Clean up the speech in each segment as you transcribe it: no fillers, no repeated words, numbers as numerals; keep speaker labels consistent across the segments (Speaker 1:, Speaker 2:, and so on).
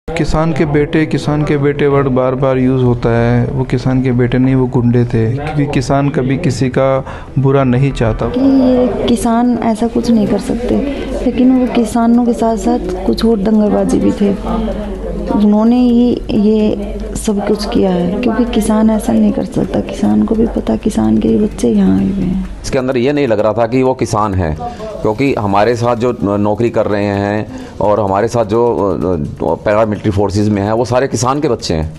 Speaker 1: किसान के बेटे वर्ड बार बार यूज़ होता है। वो किसान के बेटे नहीं, वो गुंडे थे, क्योंकि किसान कभी किसी का बुरा नहीं चाहता।
Speaker 2: कि ये किसान ऐसा कुछ नहीं कर सकते, लेकिन वो किसानों के साथ साथ कुछ और दंगाबाजी भी थे। उन्होंने ही ये सब कुछ किया है, क्योंकि किसान ऐसा नहीं कर सकता। किसान को भी पता, किसान के बच्चे यहाँ आए हुए हैं।
Speaker 3: इसके अंदर ये नहीं लग रहा था कि वो किसान है, क्योंकि हमारे साथ जो नौकरी कर रहे हैं और हमारे साथ जो पैरामिलिट्री फोर्सेस में हैं वो सारे किसान के बच्चे हैं।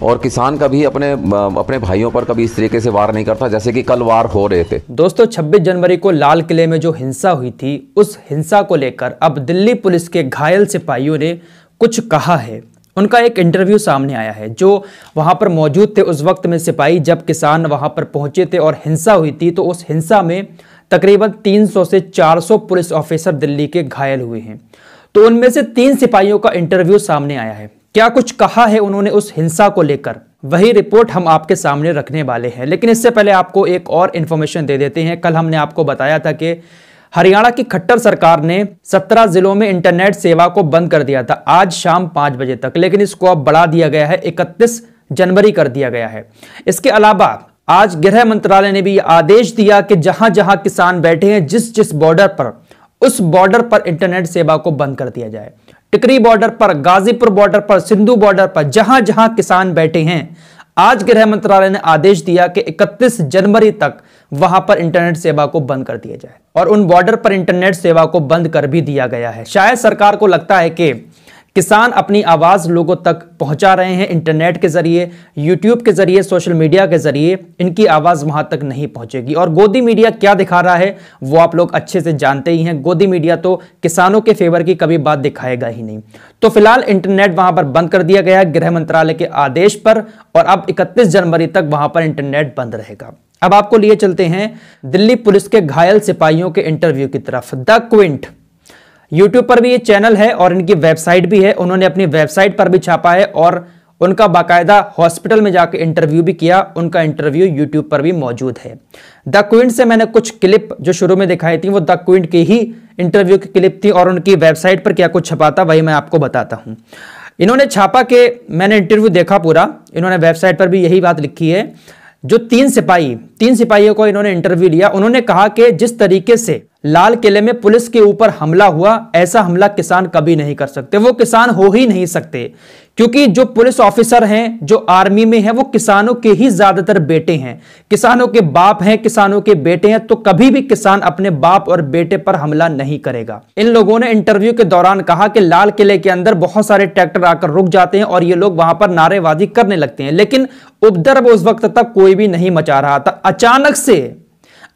Speaker 3: और किसान कभी अपने भाइयों पर कभी इस तरीके से वार नहीं करता जैसे कि कल वार हो रहे थे।
Speaker 4: दोस्तों, 26 जनवरी को लाल किले में जो हिंसा हुई थी, उस हिंसा को लेकर अब दिल्ली पुलिस के घायल सिपाहियों ने कुछ कहा है। उनका एक इंटरव्यू सामने आया है। जो वहां पर मौजूद थे उस वक्त में सिपाही, जब किसान वहां पर पहुंचे थे और हिंसा हुई थी, तो उस हिंसा में तकरीबन 300 से 400 पुलिस ऑफिसर दिल्ली के घायल हुए हैं। तो उनमें से 3 सिपाहियों का इंटरव्यू सामने आया है। क्या कुछ कहा है उन्होंने उस हिंसा को लेकर, वही रिपोर्ट हम आपके सामने रखने वाले हैं। लेकिन इससे पहले आपको एक और इन्फॉर्मेशन दे देते हैं। कल हमने आपको बताया था कि हरियाणा की खट्टर सरकार ने 17 जिलों में इंटरनेट सेवा को बंद कर दिया था आज शाम 5 बजे तक, लेकिन इसको अब बढ़ा दिया गया है, 31 जनवरी कर दिया गया है। इसके अलावा आज गृह मंत्रालय ने भी आदेश दिया कि जहां जहां किसान बैठे हैं, जिस बॉर्डर पर, उस बॉर्डर पर इंटरनेट सेवा को बंद कर दिया जाए। टिकरी बॉर्डर पर, गाजीपुर बॉर्डर पर, सिंधु बॉर्डर पर, जहां जहां किसान बैठे हैं, आज गृह मंत्रालय ने आदेश दिया कि 31 जनवरी तक वहां पर इंटरनेट सेवा को बंद कर दिया जाए। और उन बॉर्डर पर इंटरनेट सेवा को बंद कर भी दिया गया है। शायद सरकार को लगता है कि किसान अपनी आवाज लोगों तक पहुंचा रहे हैं इंटरनेट के जरिए, यूट्यूब के जरिए, सोशल मीडिया के जरिए, इनकी आवाज वहां तक नहीं पहुंचेगी। और गोदी मीडिया क्या दिखा रहा है वो आप लोग अच्छे से जानते ही हैं। गोदी मीडिया तो किसानों के फेवर की कभी बात दिखाएगा ही नहीं। तो फिलहाल इंटरनेट वहां पर बंद कर दिया गया है गृह मंत्रालय के आदेश पर, और अब 31 जनवरी तक वहां पर इंटरनेट बंद रहेगा। अब आपको लिए चलते हैं दिल्ली पुलिस के घायल सिपाहियों के इंटरव्यू की तरफ। द क्विंट यूट्यूब पर भी ये चैनल है और इनकी वेबसाइट भी है। उन्होंने अपनी वेबसाइट पर भी छापा है और उनका बाकायदा हॉस्पिटल में जाकर इंटरव्यू भी किया। उनका इंटरव्यू यूट्यूब पर भी मौजूद है। द क्विंट से मैंने कुछ क्लिप जो शुरू में दिखाई थी वो द क्विंट की ही इंटरव्यू की क्लिप थी, और उनकी वेबसाइट पर क्या कुछ छपा था वही मैं आपको बताता हूं। इन्होंने छापा के मैंने इंटरव्यू देखा पूरा, इन्होंने वेबसाइट पर भी यही बात लिखी है। जो 3 सिपाहियों को इन्होंने इंटरव्यू लिया, उन्होंने कहा कि जिस तरीके से लाल किले में पुलिस के ऊपर हमला हुआ, ऐसा हमला किसान कभी नहीं कर सकते। वो किसान हो ही नहीं सकते, क्योंकि जो पुलिस ऑफिसर हैं, जो आर्मी में हैं, वो किसानों के ही ज्यादातर बेटे हैं, किसानों के बाप हैं, किसानों के बेटे हैं। तो कभी भी किसान अपने बाप और बेटे पर हमला नहीं करेगा। इन लोगों ने इंटरव्यू के दौरान कहा कि लाल किले के अंदर बहुत सारे ट्रैक्टर आकर रुक जाते हैं और ये लोग वहां पर नारेबाजी करने लगते हैं, लेकिन उपद्रव उस वक्त तक कोई भी नहीं मचा रहा था।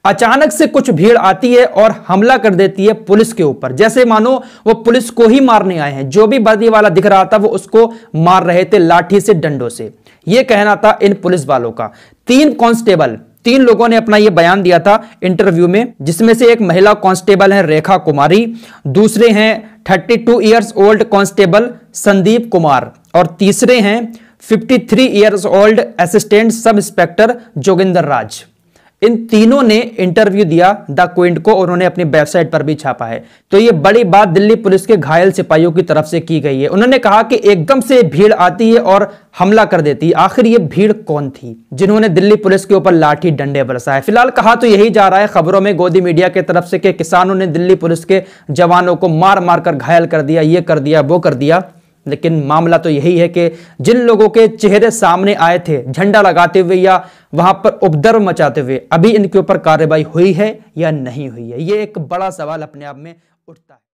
Speaker 4: अचानक से कुछ भीड़ आती है और हमला कर देती है पुलिस के ऊपर, जैसे मानो वो पुलिस को ही मारने आए हैं। जो भी वर्दी वाला दिख रहा था वो उसको मार रहे थे लाठी से, डंडों से। यह कहना था इन पुलिस वालों का। 3 लोगों ने अपना यह बयान दिया था इंटरव्यू में, जिसमें से एक महिला कांस्टेबल है रेखा कुमारी, दूसरे हैं 32 years old constable Sandeep Kumar, और तीसरे हैं 53 years old assistant sub inspector Joginder Raj. इन तीनों ने इंटरव्यू दिया द क्विंट को, उन्होंने अपनी वेबसाइट पर भी छापा है। तो ये बड़ी बात दिल्ली पुलिस के घायल सिपाहियों की तरफ से की गई है। उन्होंने कहा कि एकदम से भीड़ आती है और हमला कर देती है। आखिर ये भीड़ कौन थी जिन्होंने दिल्ली पुलिस के ऊपर लाठी डंडे बरसाए? फिलहाल कहा तो यही जा रहा है खबरों में गोदी मीडिया की तरफ से कि किसानों ने दिल्ली पुलिस के जवानों को मार मार कर घायल कर दिया, ये कर दिया, वो कर दिया। लेकिन मामला तो यही है कि जिन लोगों के चेहरे सामने आए थे झंडा लगाते हुए या वहां पर उपद्रव मचाते हुए, अभी इनके ऊपर कार्रवाई हुई है या नहीं हुई है, ये एक बड़ा सवाल अपने आप में उठता है।